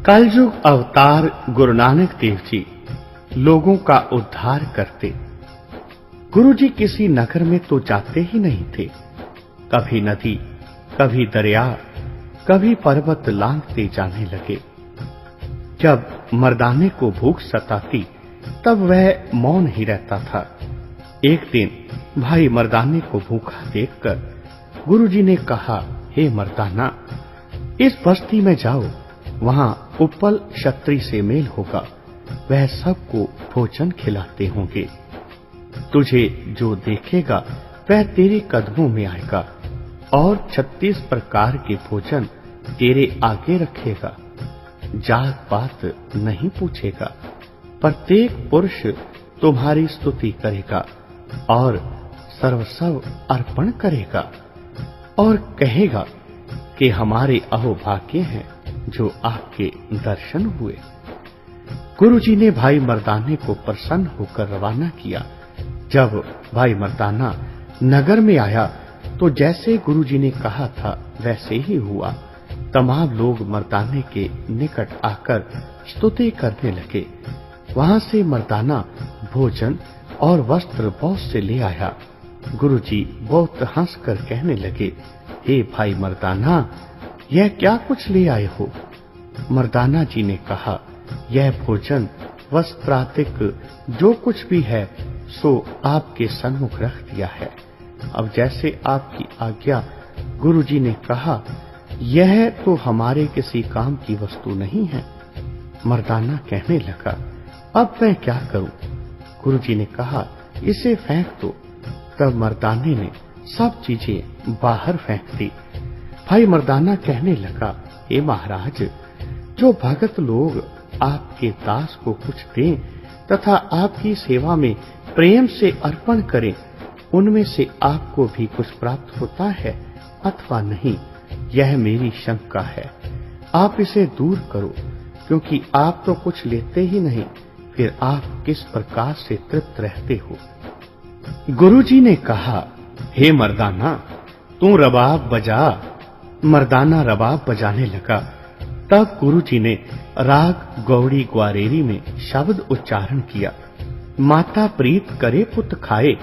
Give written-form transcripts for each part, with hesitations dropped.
कलयुग अवतार गुरु नानक देव जी लोगों का उद्धार करते। गुरु जी किसी नगर में तो जाते ही नहीं थे। कभी नदी, कभी दरिया, कभी पर्वत लांघते जाने लगे। जब मर्दाने को भूख सताती तब वह मौन ही रहता था। एक दिन भाई मर्दाने को भूखा देखकर गुरु जी ने कहा, हे मर्दाना, इस बस्ती में जाओ, वहां उपल क्षत्रिय से मेल होगा, वह सबको भोजन खिलाते होंगे। तुझे जो देखेगा वह तेरे कदमों में आएगा और 36 प्रकार के भोजन तेरे आगे रखेगा। जात पात नहीं पूछेगा, प्रत्येक पुरुष तुम्हारी स्तुति करेगा और सर्वस्व अर्पण करेगा और कहेगा कि हमारे अहोभाग्य हैं जो आपके दर्शन हुए। गुरु जी ने भाई मर्दाने को प्रसन्न होकर रवाना किया। जब भाई मर्दाना नगर में आया तो जैसे गुरु जी ने कहा था वैसे ही हुआ। तमाम लोग मर्दाने के निकट आकर स्तुति करने लगे। वहां से मर्दाना भोजन और वस्त्र बहुत से ले आया। गुरु जी बहुत हंसकर कहने लगे, हे भाई मर्दाना, यह क्या कुछ ले आए हो? मर्दाना जी ने कहा, यह भोजन वस्त्रातिक जो कुछ भी है सो आपके सन्मुख रख दिया है। अब जैसे आपकी आज्ञा। गुरु जी ने कहा, यह तो हमारे किसी काम की वस्तु नहीं है। मर्दाना कहने लगा, अब मैं क्या करूं? गुरु जी ने कहा, इसे फेंक दो। तब मर्दाने ने सब चीजें बाहर फेंक दी। भाई मर्दाना कहने लगा, हे महाराज, जो भगत लोग आपके दास को कुछ दें तथा आपकी सेवा में प्रेम से अर्पण करें, उनमें से आपको भी कुछ प्राप्त होता है अथवा नहीं, यह मेरी शंका है। आप इसे दूर करो, क्योंकि आप तो कुछ लेते ही नहीं, फिर आप किस प्रकार से तृप्त रहते हो? गुरु जी ने कहा, हे मर्दाना, तू रबाब बजा। मर्दाना रबाब बजाने लगा। तब गुरु जी ने राग गौड़ी ग्वारेरी में शब्द उच्चारण किया। माता प्रीत करे पुत खाए,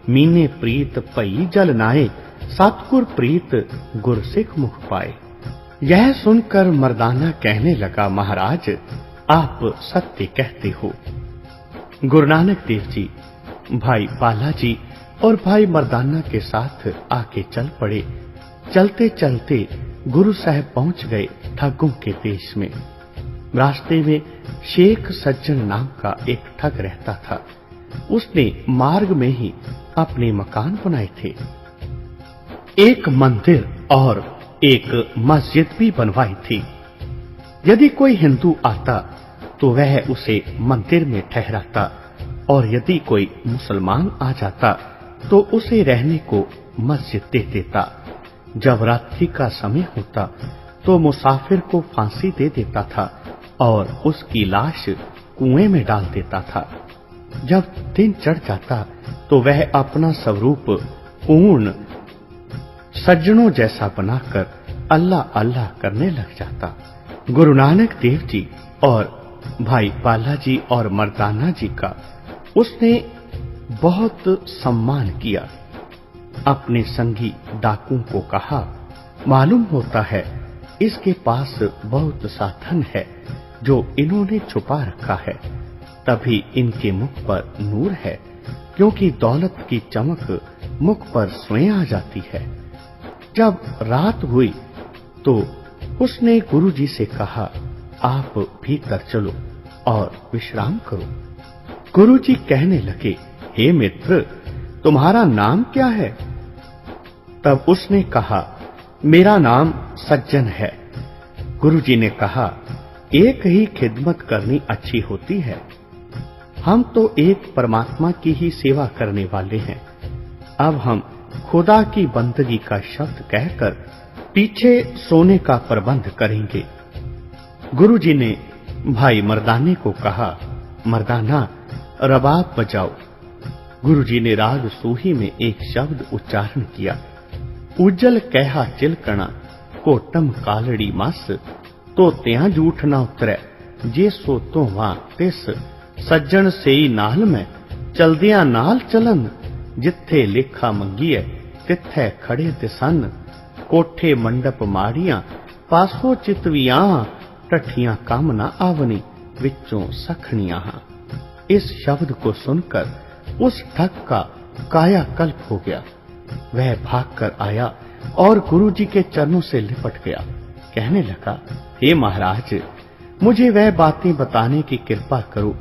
मीने प्रीत पई जल नाए, सतगुर प्रीत गुरसिख मुख पाए। यह सुनकर मर्दाना कहने लगा, महाराज, आप सत्य कहते हो। गुरु नानक देव जी भाई बालाजी और भाई मर्दाना के साथ आके चल पड़े। चलते चलते गुरु साहब पहुंच गए ठगों के देश में। रास्ते में शेख सज्जन नाम का एक ठग रहता था। उसने मार्ग में ही अपने मकान बनाए थे। एक मंदिर और एक मस्जिद भी बनवाई थी। यदि कोई हिंदू आता तो वह उसे मंदिर में ठहराता और यदि कोई मुसलमान आ जाता तो उसे रहने को मस्जिद दे देता। जब रात्रि का समय होता तो मुसाफिर को फांसी दे देता था और उसकी लाश कुएं में डाल देता था। जब दिन चढ़ जाता तो वह अपना स्वरूप पूर्ण सज्जनों जैसा बनाकर अल्लाह अल्लाह करने लग जाता। गुरु नानक देव जी और भाई बालाजी और मर्दाना जी का उसने बहुत सम्मान किया। अपने संगी डाकुओं को कहा, मालूम होता है इसके पास बहुत साधन है जो इन्होंने छुपा रखा है, तभी इनके मुख पर नूर है, क्योंकि दौलत की चमक मुख पर स्वयं आ जाती है। जब रात हुई तो उसने गुरु जी से कहा, आप भीतर चलो और विश्राम करो। गुरु जी कहने लगे, हे मित्र, तुम्हारा नाम क्या है? तब उसने कहा, मेरा नाम सज्जन है। गुरु जी ने कहा, एक ही खिदमत करनी अच्छी होती है। हम तो एक परमात्मा की ही सेवा करने वाले हैं। अब हम खुदा की बंदगी का शब्द कहकर पीछे सोने का प्रबंध करेंगे। गुरु जी ने भाई मर्दाने को कहा, मर्दाना, रबाब बजाओ। गुरु जी ने राग सूही में एक शब्द उच्चारण किया। उज्जल कहा चिलकणा, कोटम कालड़ी मस, ਧੋਤਿਆਂ ਝੂਠ ਨਾ ਉਤਰੈ, ਜੇ ਸੋ ਧੋਵਾਂ ਤਿਸ ਸੱਜਣ ਸੇਈ ਨਾਲ ਮੈਂ, ਚਲਦਿਆਂ ਨਾਲ ਚਲਨ ਜਿੱਥੇ ਲੇਖਾ ਮੰਗੀਐ, ਤਿੱਥੈ ਖੜੇ ਤਿਸਨ ਕੋਠੇ ਮੰਡਪ ਮਾੜੀਆਂ, ਪਾਸੋਂ ਚਿਤਵੀਆਂ टठियां काम न आवनी, विच्चों सखणियां। इस शब्द को सुनकर उस ठग का कायाकल्प हो गया। वह भागकर आया और गुरुजी के चरणों से लिपट गया। कहने लगा, हे महाराज, मुझे वह बातें बताने की कृपा करो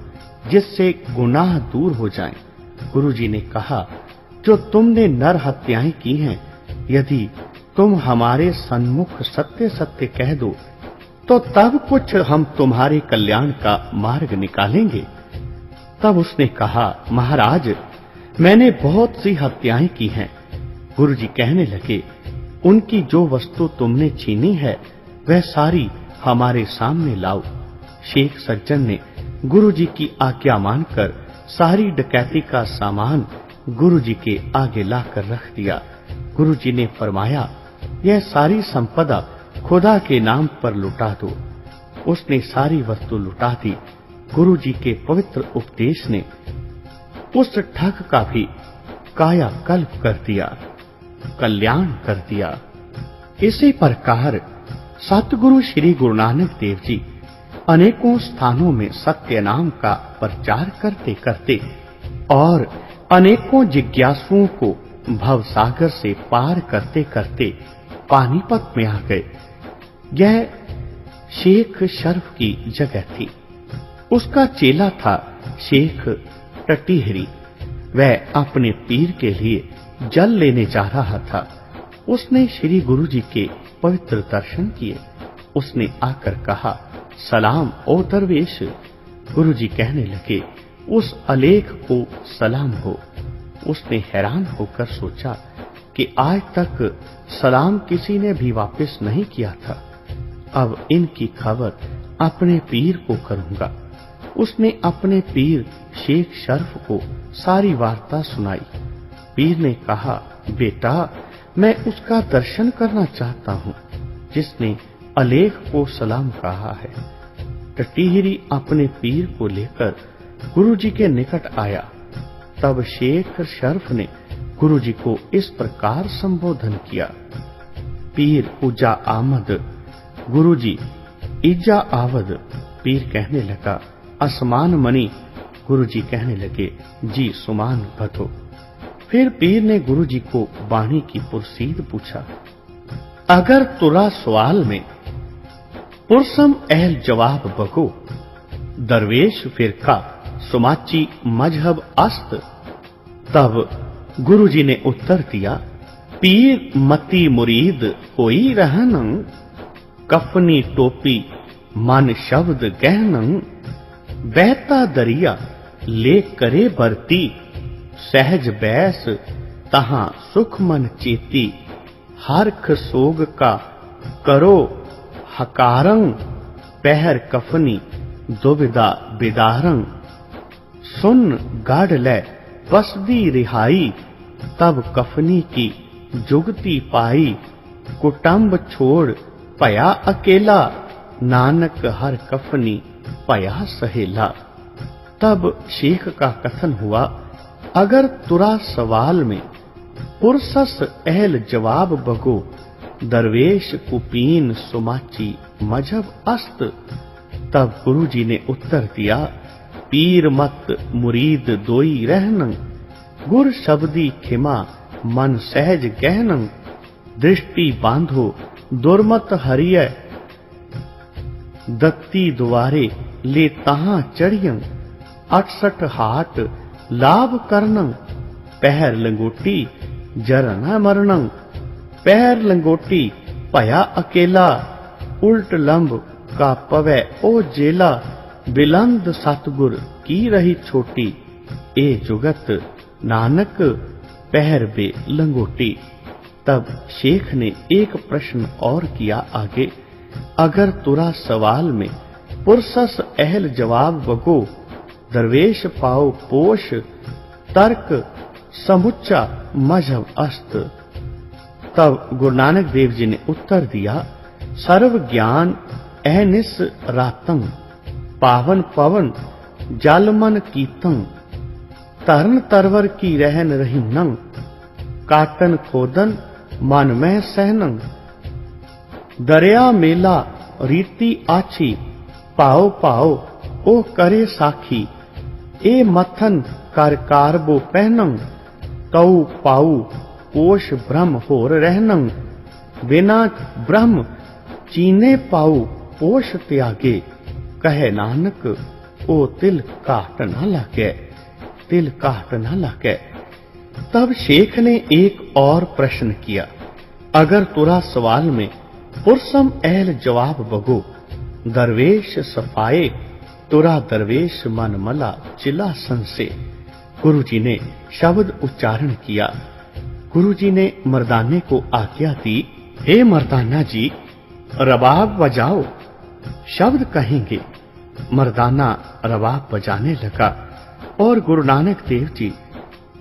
जिससे गुनाह दूर हो जाएं। गुरुजी ने कहा, जो तुमने नर हत्याएं की हैं, यदि तुम हमारे सन्मुख सत्य सत्य कह दो तो तब कुछ हम तुम्हारे कल्याण का मार्ग निकालेंगे। तब उसने कहा, महाराज, मैंने बहुत सी हत्याएं की हैं। गुरुजी कहने लगे, उनकी जो वस्तु तुमने छीनी है वह सारी हमारे सामने लाओ। शेख सज्जन ने गुरुजी की आज्ञा मानकर सारी डकैती का सामान गुरुजी के आगे लाकर रख दिया। गुरुजी ने फरमाया, यह सारी संपदा खुदा के नाम पर लुटा दो। उसने सारी वस्तु लुटा दी। गुरुजी के पवित्र उपदेश ने उस ठग का भी कायाकल्प कर दिया, कल्याण कर दिया। इसी प्रकार सतगुरु श्री गुरु नानक देव जी अनेकों स्थानों में सत्य नाम का प्रचार करते करते और अनेकों जिज्ञासुओं को भवसागर से पार करते करते पानीपत में आ गए। यह शेख शर्फ की जगह थी। उसका चेला था शेख टटीहरी। वह अपने पीर के लिए जल लेने जा रहा था। उसने श्री गुरुजी के पवित्र दर्शन किए। उसने आकर कहा, सलाम ओ दरवेश। गुरुजी कहने लगे, उस अलेख को सलाम हो। उसने हैरान होकर सोचा कि आज तक सलाम किसी ने भी वापस नहीं किया था। अब इनकी खबर अपने पीर को करूंगा। उसने अपने पीर शेख शर्फ को सारी वार्ता सुनाई। पीर ने कहा, बेटा, मैं उसका दर्शन करना चाहता हूँ जिसने अलेख को सलाम कहा है। टटीहरी अपने पीर को लेकर गुरुजी के निकट आया। तब शेख शर्फ ने गुरुजी को इस प्रकार संबोधन किया, पीर उजा आमद। गुरुजी इजा आवद। पीर कहने लगा, असमान मणि। गुरुजी कहने लगे, जी सुमान बधो। फिर पीर ने गुरुजी को वाणी की पुरसीद पूछा। अगर तुरा सवाल में पुरसम अहल जवाब बगो, दरवेश फिरका सुमाची मजहब अस्त। तब गुरुजी ने उत्तर दिया, पीर मती मुरीद होई रहन, कफनी टोपी मन शब्द गहन, बहता दरिया ले करे बरती, सहज बैस तहां सुख मन चेती, हरख सोग का करो हकारंग, पहर कफनी दुविधा बिदारंग, सुन गाड़ ले बसदी रिहाई, तब कफनी की जुगती पाई, कुटुंब छोड़ भया अकेला, नानक हर कफनी भया सहेला। तब शेख का कथन हुआ, अगर तुरा सवाल में पुरसस अहल जवाब बगो, दरवेश कुपीन सुमाची मजहब अस्त। तब गुरुजी ने उत्तर दिया, पीर मत मुरीद दोई रहन, गुर शब्दी खिमा मन सहज गहन, दृष्टि बांधो दुर्मत हरिय, दत्ती दुआरे ले तहां चढ़ियं, 68 हाट लाभ करनं, पहर लंगोटी जर न मरणं, पहर लंगोटी भया अकेला, उल्ट लंब का पवै ओ जेला, बिलंद सतगुर की रही छोटी, ए जुगत नानक पहर बे लंगोटी। तब शेख ने एक प्रश्न और किया आगे, अगर तुरा सवाल में पुरसस अहल जवाब बगो, दरवेश पाओ पोष तर्क समुच्चा मजहब अस्त। तब गुरु नानक देव जी ने उत्तर दिया, सर्व ज्ञान अहनिस रातं पावन पवन जलमन कीतं तरन तरवर की रहन रही नंग काटन खोदन मन में सहनंग दरिया मेला रीति आछी पाओ पाओ ओ करे साखी ए मथन कर कारबो पहनंग तऊ पाऊ कोश ब्रह्म होर रहनंग बिना ब्रह्म चीने पाऊ पोष त्यागे कहे नानक ओ तिल काट न लगे तिल काट न लगे। तब शेख ने एक और प्रश्न किया, अगर तुरा सवाल में पुरसम एल जवाब बगो दरवेश सफाए तुरा दरवेश मन मला चिला संसे। गुरुजी ने शब्द उच्चारण किया। गुरुजी ने मर्दाने को आज्ञा दी, हे मर्दाना जी रबाब बजाओ। शब्द कहेंगे मर्दाना रबाब बजाने लगा और गुरु नानक देव जी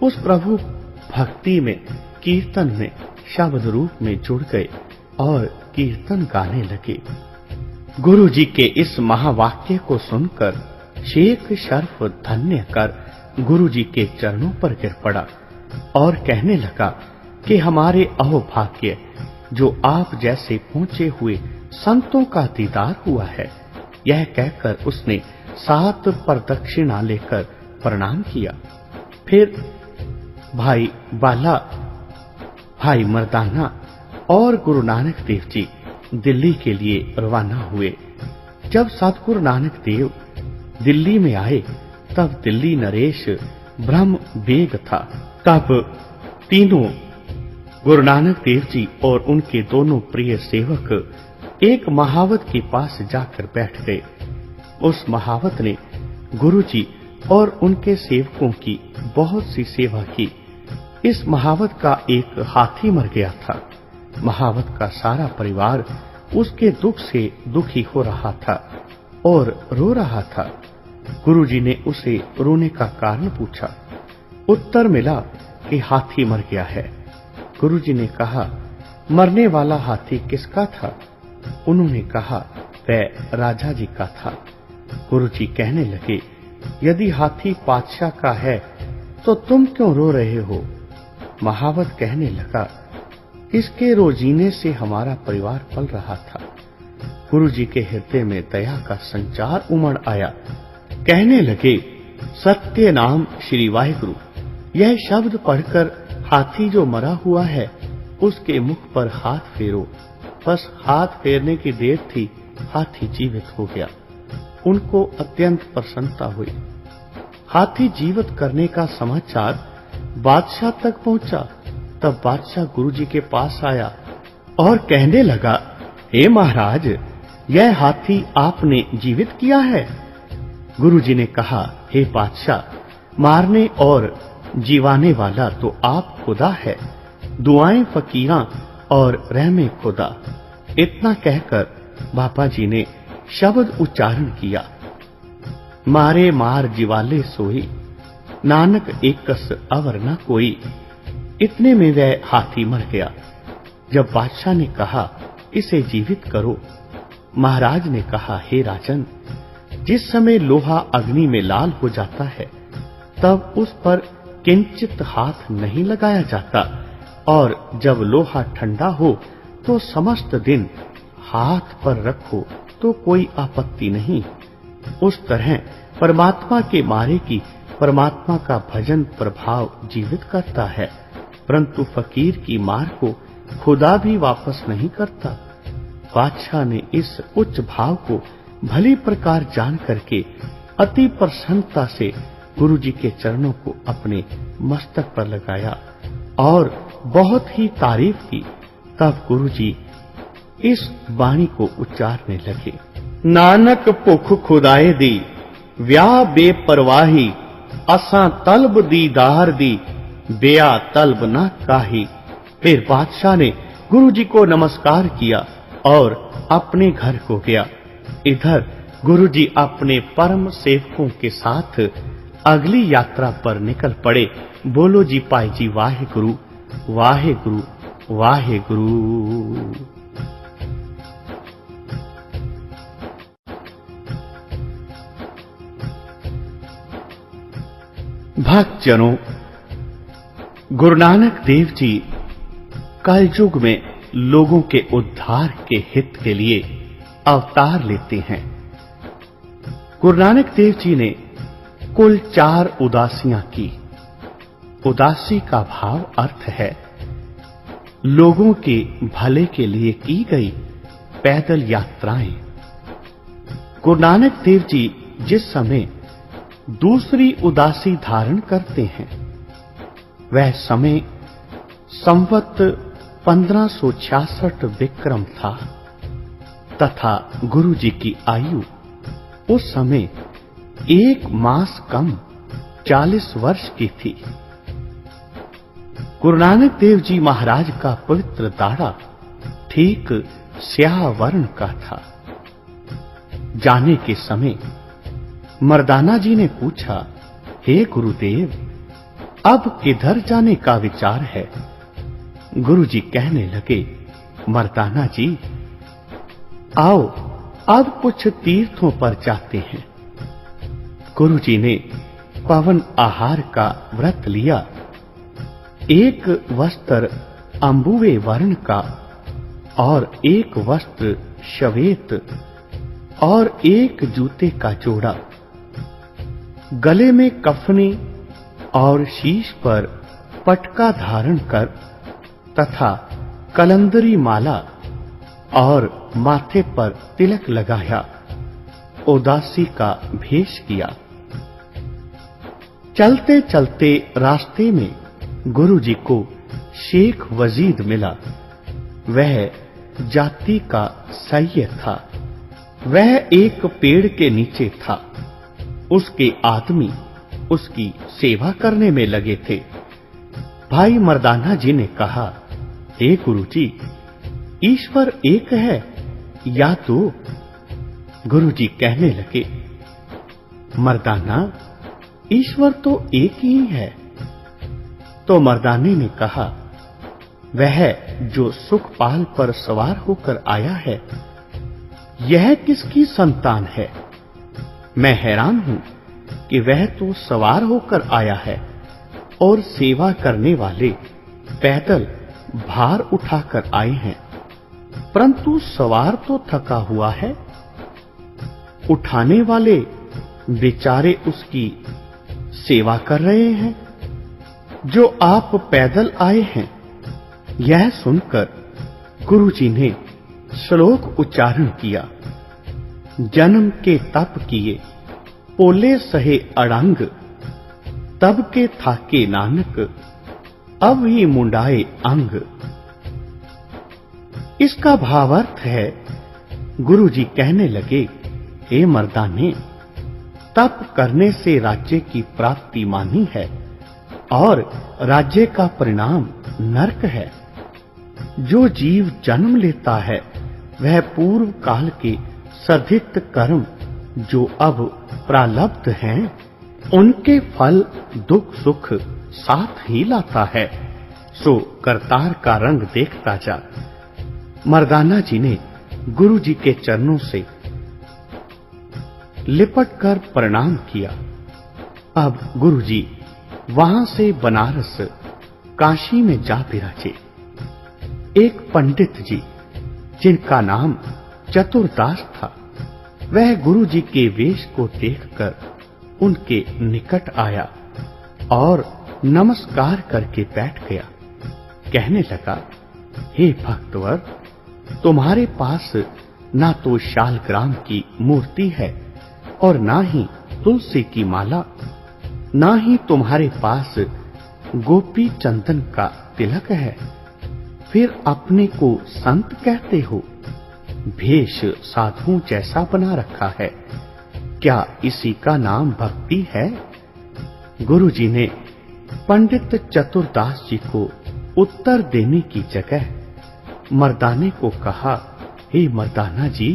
उस प्रभु भक्ति में कीर्तन में शब्द रूप में जुड़ गए और कीर्तन गाने लगे। गुरु जी के इस महावाक्य को सुनकर शेख शर्फ धन्य कर गुरु जी के चरणों पर गिर पड़ा और कहने लगा कि हमारे अहोभाग्य जो आप जैसे पहुंचे हुए संतों का दीदार हुआ है। यह कहकर उसने 7 प्रदक्षिणा लेकर प्रणाम किया। फिर भाई बाला, भाई मर्दाना और गुरु नानक देव जी दिल्ली के लिए रवाना हुए। जब सतगुरु नानक देव दिल्ली में आए तब दिल्ली नरेश ब्रह्म बेग था। तब तीनों गुरु नानक देव जी और उनके दोनों प्रिय सेवक एक महावत के पास जाकर बैठ गए। उस महावत ने गुरु जी और उनके सेवकों की बहुत सी सेवा की। इस महावत का एक हाथी मर गया था। महावत का सारा परिवार उसके दुख से दुखी हो रहा था और रो रहा था। गुरुजी ने उसे रोने का कारण पूछा। उत्तर मिला कि हाथी मर गया है। गुरुजी ने कहा, मरने वाला हाथी किसका था? उन्होंने कहा, वह राजा जी का था। गुरुजी कहने लगे, यदि हाथी बादशाह का है तो तुम क्यों रो रहे हो? महावत कहने लगा, इसके रोजीने से हमारा परिवार पल रहा था। गुरुजी के हृदय में दया का संचार उमड़ आया। कहने लगे, सत्य नाम श्री वाहिगुरु। यह शब्द पढ़कर हाथी जो मरा हुआ है उसके मुख पर हाथ फेरो। बस हाथ फेरने की देर थी, हाथी जीवित हो गया। उनको अत्यंत प्रसन्नता हुई। हाथी जीवित करने का समाचार बादशाह तक पहुंचा। तब बादशाह गुरुजी के पास आया और कहने लगा, हे महाराज, यह हाथी आपने जीवित किया है? गुरुजी ने कहा, हे बादशाह, मारने और जीवाने वाला तो आप खुदा है। दुआएं फकीरां और रहमे खुदा। इतना कहकर बाबा जी ने शब्द उच्चारण किया, मारे मार जीवाले सोई, नानक एकस अवर न कोई। इतने में वह हाथी मर गया। जब बादशाह ने कहा, इसे जीवित करो, महाराज ने कहा, हे राजन, जिस समय लोहा अग्नि में लाल हो जाता है तब उस पर किंचित हाथ नहीं लगाया जाता, और जब लोहा ठंडा हो तो समस्त दिन हाथ पर रखो तो कोई आपत्ति नहीं। उस तरह परमात्मा के मारे की परमात्मा का भजन प्रभाव जीवित करता है, परंतु फकीर की मार को खुदा भी वापस नहीं करता। बादशाह ने इस उच्च भाव को भली प्रकार जान करके अति प्रसन्नता से गुरुजी के चरणों को अपने मस्तक पर लगाया और बहुत ही तारीफ की। तब गुरुजी इस वाणी को उच्चारने लगे, नानक भुख खुदाए दी, व्याह बेपरवाही, असां तलब दीदार दी, बेया तलब न काही। फिर बादशाह ने गुरुजी को नमस्कार किया और अपने घर को गया। इधर गुरुजी अपने परम सेवकों के साथ अगली यात्रा पर निकल पड़े। बोलो जी पाई जी वाहे गुरु, वाहे गुरु, वाहे गुरु। भक्तजनों, गुरु नानक देव जी कलयुग में लोगों के उद्धार के हित के लिए अवतार लेते हैं। गुरु नानक देव जी ने कुल 4 उदासियां की। उदासी का भाव अर्थ है लोगों के भले के लिए की गई पैदल यात्राएं। गुरु नानक देव जी जिस समय दूसरी उदासी धारण करते हैं, वह समय संवत 1566 विक्रम था तथा गुरु जी की आयु उस समय 1 मास कम 40 वर्ष की थी। गुरु नानक देव जी महाराज का पवित्र दाढ़ा ठीक स्याह वर्ण का था। जाने के समय मर्दाना जी ने पूछा, हे गुरुदेव, अब किधर जाने का विचार है? गुरु जी कहने लगे, मर्दाना जी, आओ अब कुछ तीर्थों पर जाते हैं। गुरु जी ने पवन आहार का व्रत लिया। 1 वस्त्र अंबुवे वर्ण का और 1 वस्त्र श्वेत और 1 जूते का जोड़ा, गले में कफनी और शीश पर पटका धारण कर तथा कलंदरी माला और माथे पर तिलक लगाया, उदासी का भेष किया। चलते चलते रास्ते में गुरु जी को शेख वजीद मिला। वह जाति का सैयद था। वह एक पेड़ के नीचे था। उसके आदमी उसकी सेवा करने में लगे थे। भाई मर्दाना जी ने कहा, हे गुरु जी, ईश्वर एक है या 2? गुरु जी कहने लगे, मर्दाना, ईश्वर तो एक ही है। तो मर्दाने ने कहा, वह जो सुखपाल पर सवार होकर आया है, यह किसकी संतान है? मैं हैरान हूं कि वह तो सवार होकर आया है और सेवा करने वाले पैदल भार उठाकर आए हैं, परंतु सवार तो थका हुआ है। उठाने वाले बेचारे उसकी सेवा कर रहे हैं। जो आप पैदल आए हैं। यह सुनकर गुरु जी ने श्लोक उच्चारण किया। जन्म के तप किए, पोले सहे अड़ंग, तब के थाके नानक, अब ही मुंडाए अंग। इसका भावार्थ है, गुरु जी कहने लगे, हे मर्दाने, तप करने से राज्य की प्राप्ति मानी है और राज्य का परिणाम नरक है। जो जीव जन्म लेता है, वह पूर्व काल के सधित कर्म जो अब प्रालब्ध हैं, उनके फल दुख सुख साथ ही लाता है। सो करतार का रंग देखता जा। मर्दाना जी ने गुरु जी के चरणों से लिपट कर प्रणाम किया। अब गुरु जी वहां से बनारस काशी में जा विराजे। एक पंडित जी, जिनका नाम चतुरदास था, वह गुरु जी के वेश को देखकर उनके निकट आया और नमस्कार करके बैठ गया। कहने लगा, हे भक्तवर, तुम्हारे पास ना तो शालग्राम की मूर्ति है और ना ही तुलसी की माला, ना ही तुम्हारे पास गोपी चंदन का तिलक है, फिर अपने को संत कहते हो। भेष साधु जैसा बना रखा है, क्या इसी का नाम भक्ति है? गुरु जी ने पंडित चतुरदास जी को उत्तर देने की जगह मर्दाने को कहा, हे मर्दाना जी,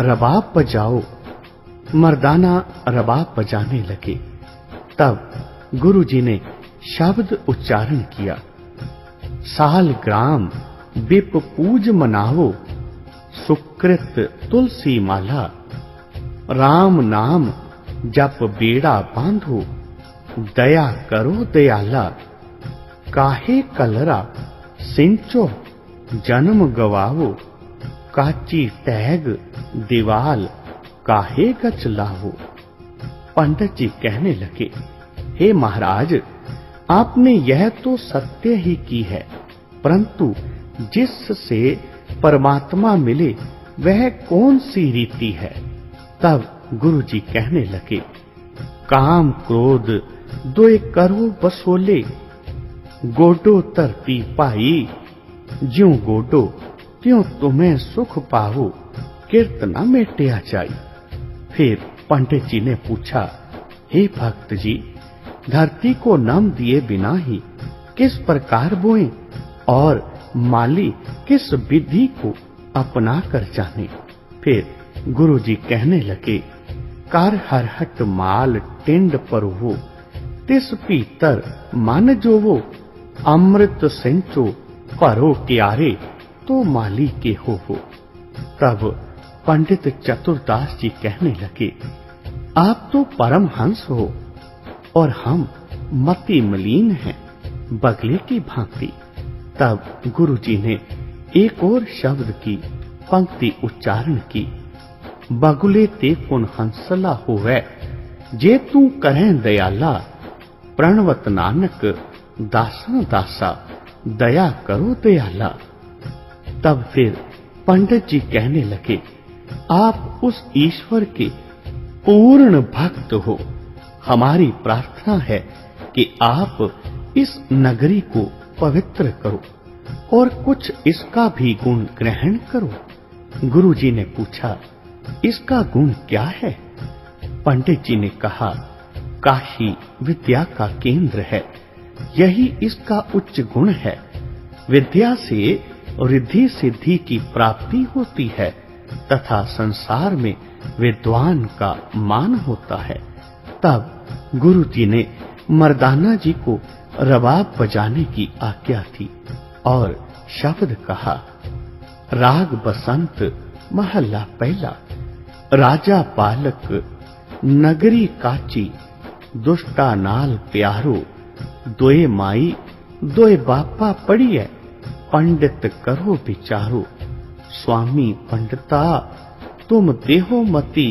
रबाब बजाओ। मर्दाना रबाब बजाने लगे। तब गुरु जी ने शब्द उच्चारण किया, सालग्राम विप पूज मनाओ, सुकृत तुलसी माला, राम नाम जप बेड़ा बांधो, दया करो दयाला, काहे कलरा सिंचो जन्म गवावो, काची टैग दीवाल काहे गच लावो। पंडित जी कहने लगे, हे महाराज, आपने यह तो सत्य ही की है, परंतु जिससे परमात्मा मिले वह कौन सी रीति है। तब गुरु जी कहने लगे, काम क्रोध दोए करो बसोले, गोडो तरती पाई, ज्यों गोडो त्यों तुम्हें सुख पाओ, कीर्तना मेटिया जाई। फिर पंडित जी ने पूछा, हे भक्त जी, धरती को नम दिए बिना ही किस प्रकार बोएं और माली किस विधि को अपना कर जाने। फिर गुरु जी कहने लगे, कर हरहट माल टिंड पर वो, तिस पीतर मन जोवो, अमृत सिंचो परो क्यारे, तो माली के हो। तब पंडित चतुरदास जी कहने लगे, आप तो परमहंस हो और हम मति मलिन हैं, बगले की भांति। तब गुरु जी ने एक और शब्द की पंक्ति उच्चारण की, बगुले ते पुन हंसला होवे, जे तू करें दयाला, प्रणवत नानक दासा दासा, दया करो दयाला। तब फिर पंडित जी कहने लगे, आप उस ईश्वर के पूर्ण भक्त हो, हमारी प्रार्थना है कि आप इस नगरी को पवित्र करो और कुछ इसका भी गुण ग्रहण करो। गुरु जी ने पूछा, इसका गुण क्या है? पंडित जी ने कहा, काशी विद्या का केंद्र है, यही इसका उच्च गुण है। विद्या से रिद्धि सिद्धि की प्राप्ति होती है तथा संसार में विद्वान का मान होता है। तब गुरु जी ने मर्दाना जी को रबाब बजाने की आज्ञा थी और शब्द कहा, राग बसंत महला पहला, राजा बालक नगरी काची, दुष्टा नाल प्यारो, दोए माई दोए बापा पड़िए, पंडित करो विचारो, स्वामी पंडिता तुम देहो मति,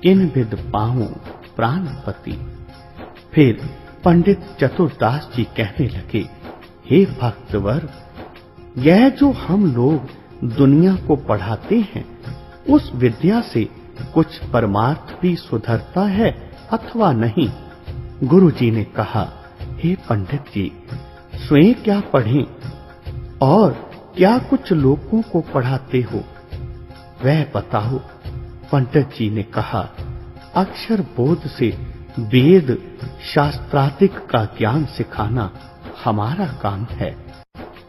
किन विद पाऊं प्राणपति। फिर पंडित चतुरदास जी कहने लगे, हे भक्तवर, यह जो हम लोग दुनिया को पढ़ाते हैं, उस विद्या से कुछ परमार्थ भी सुधरता है अथवा नहीं? गुरु जी ने कहा, हे पंडित जी, स्वयं क्या पढ़ें और क्या कुछ लोगों को पढ़ाते हो, वह बताओ। पंडित जी ने कहा, अक्षर बोध से वेद शास्त्रादिक का ज्ञान सिखाना हमारा काम है।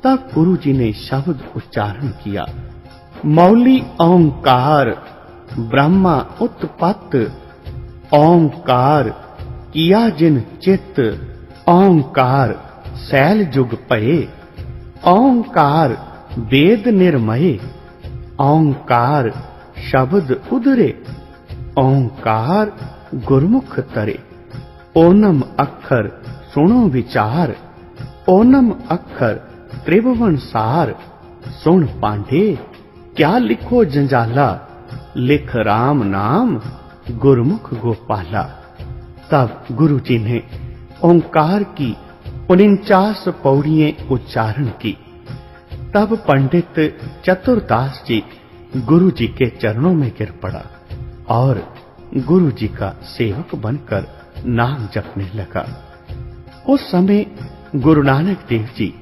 तब गुरु जी ने शब्द उच्चारण किया, मौली ओंकार ब्रह्मा उत्पत्त, ओंकार किया जिन चित्त, ओंकार शैल जुग पये, ओंकार वेद निर्मये, ओंकार शब्द उदरे, ओंकार गुरमुख तरे, ओनम अक्षर सुनो विचार, ओनम अक्षर त्रिभुवन सार, सुन पांडे क्या लिखो जंजाला, लिख राम नाम गुरमुख गोपाला। तब गुरु जी ने ओंकार की 49 पौड़ियां उच्चारण की। तब पंडित चतुरदास जी गुरु जी के चरणों में गिर पड़ा और गुरु जी का सेवक बनकर नाम जपने लगा। उस समय गुरु नानक देव जी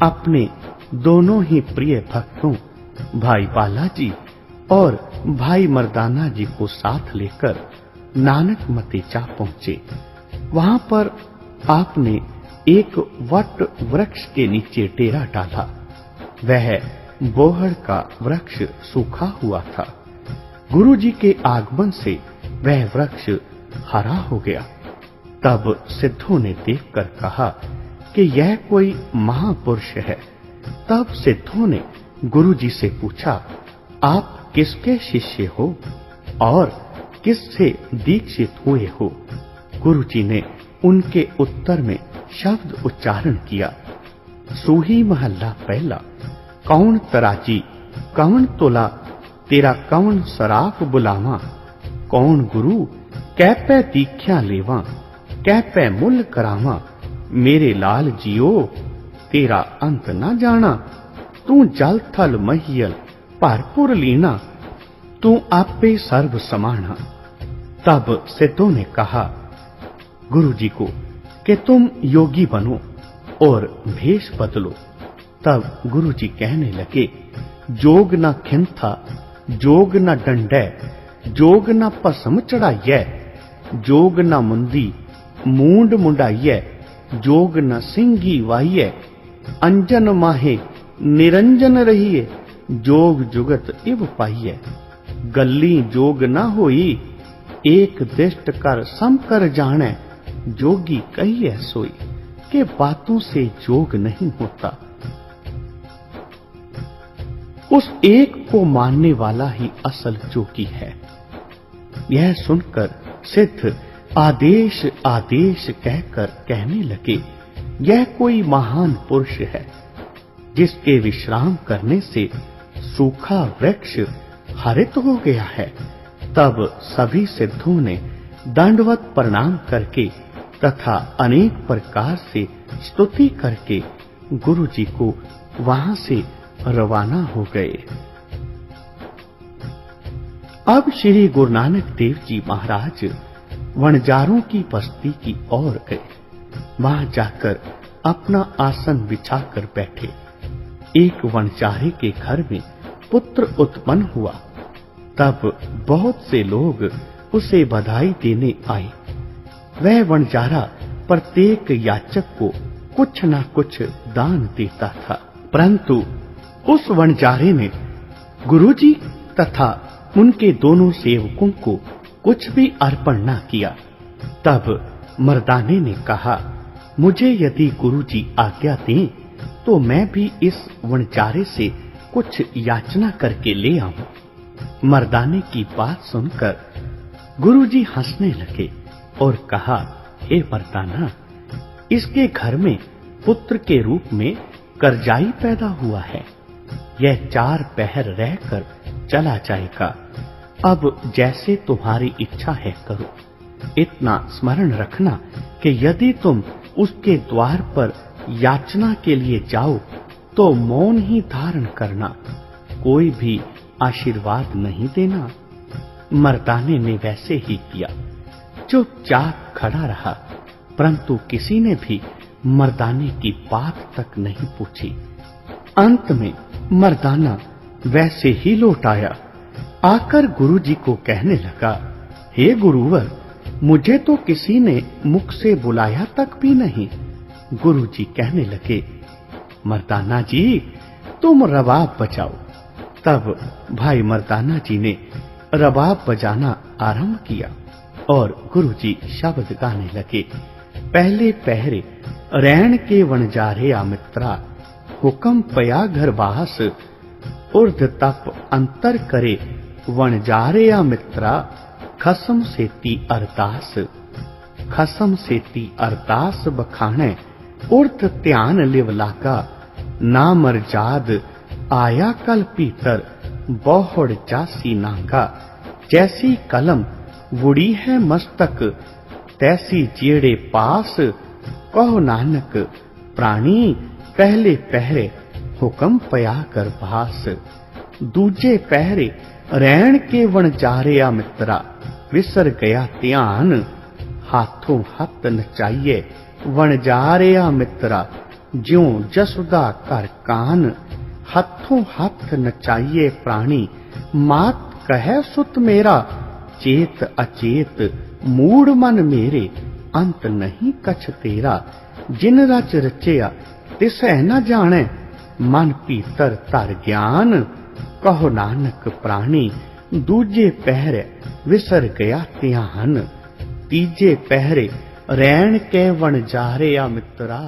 अपने दोनों ही प्रिय भक्तों भाई बालाजी और भाई मर्दाना जी को साथ लेकर नानकमती जा पहुंचे। वहां पर आपने एक वट वृक्ष के नीचे डेरा डाला। वह बोहड़ का वृक्ष सूखा हुआ था। गुरु जी के आगमन से वह वृक्ष हरा हो गया। तब सिद्धों ने देखकर कहा कि यह कोई महापुरुष है। तब सिद्धों ने गुरु जी से पूछा, आप किसके शिष्य हो और किससे दीक्षित हुए हो? गुरु जी ने उनके उत्तर में शब्द उच्चारण किया। सूही महल्ला पहला। कौन तराजी कौन तोला, तेरा कौन सराफ बुलावा। कौन गुरु कै पै दीख्या लेवा, कै पै मुल करावा। मेरे लाल जियो तेरा अंत ना जाना, तू जल थल महियल भरपुर लीना, तू आपे सर्व समाना। तब सिद्धों ने कहा गुरु जी को कि तुम योगी बनो और भेष बदलो। तब गुरु जी कहने लगे, जोग न खिंथा, जोग न डंडै, जोग न भस्म चढ़ाइयै, जोग न मुंदी मूंड मुंडाइयै, जोग न सिंगी वाहियै, अंजन माहे निरंजन रहिए, जोग जुगत इव पाइयै। गल्ली जोग न होई, एक दिष्ट कर सम कर जाने, जोगी कहिए सोई, के बातों से जोग नहीं होता। उस एक को मानने वाला ही असल जोगी है। यह सुनकर सिद्ध आदेश आदेश कहकर कहने लगे, यह कोई महान पुरुष है जिसके विश्राम करने से सूखा वृक्ष हरित हो गया है। तब सभी सिद्धों ने दंडवत प्रणाम करके तथा अनेक प्रकार से स्तुति करके गुरु जी को वहां से रवाना हो गए। अब श्री गुरु नानक देव जी महाराज वणजारों की बस्ती की ओर गए। वहां जाकर अपना आसन बिछाकर बैठे। एक वणजारे के घर में पुत्र उत्पन्न हुआ। तब बहुत से लोग उसे बधाई देने आए। वह वणजारा प्रत्येक याचक को कुछ न कुछ दान देता था, परंतु उस वणजारे ने गुरुजी तथा उनके दोनों सेवकों को कुछ भी अर्पण न किया। तब मर्दाने ने कहा, मुझे यदि गुरुजी आज्ञा दें तो मैं भी इस वणजारे से कुछ याचना करके ले आऊं। मर्दाने की बात सुनकर गुरुजी हंसने लगे और कहा, हे मर्दाना, इसके घर में पुत्र के रूप में करजाई पैदा हुआ है। यह 4 पहर रहकर चला जाएगा। अब जैसे तुम्हारी इच्छा है करो। इतना स्मरण रखना कि यदि तुम उसके द्वार पर याचना के लिए जाओ तो मौन ही धारण करना, कोई भी आशीर्वाद नहीं देना। मर्दाने ने वैसे ही किया, चुपचाप खड़ा रहा, परंतु किसी ने भी मर्दाने की बात तक नहीं पूछी। अंत में मर्दाना वैसे ही लौट आया। आकर गुरुजी को कहने लगा, हे गुरुवर, मुझे तो किसी ने मुख से बुलाया तक भी नहीं। गुरुजी कहने लगे, मर्दाना जी, तुम रबाब बजाओ। तब भाई मर्दाना जी ने रबाब बजाना आरंभ किया और गुरुजी शब्द गाने लगे। पहले पहरे रैन के वणजारे आ मित्रा, हुक्म पया घर बास, उर्ध तप अंतर करे वणजारे आ मित्रा, खसम सेती अरदास। खसम सेती अरदास बखाणे, उर्ध ध्यान लिव लागा, ना मरजाद आया कल पीतर, बहुड़ जासी नांगा। जैसी कलम वुड़ी है मस्तक, तैसी जेड़े पास, कहो नानक प्राणी पहले पहरे हुक्म पया कर भास। दूजे पहरे रैन के वणजारे आ मित्रा, विसर गया ध्यान, हाथों हाथ नचाइए वणजारे आ मित्रा, ज्यों जसुदा कर कान, हाथों हाथ नचाइए प्राणी, मात कहे सुत मेरा, चेत अचेत मूड मन मेरे, अंत नहीं कछ तेरा। जिन रच रचया तिसै न जाने, मन भीतर तर ज्ञान, कहो नानक प्राणी दूजे पहरे विसर गया ध्यान। तीजे पहरे रैन के वणजारे आ मित्रा।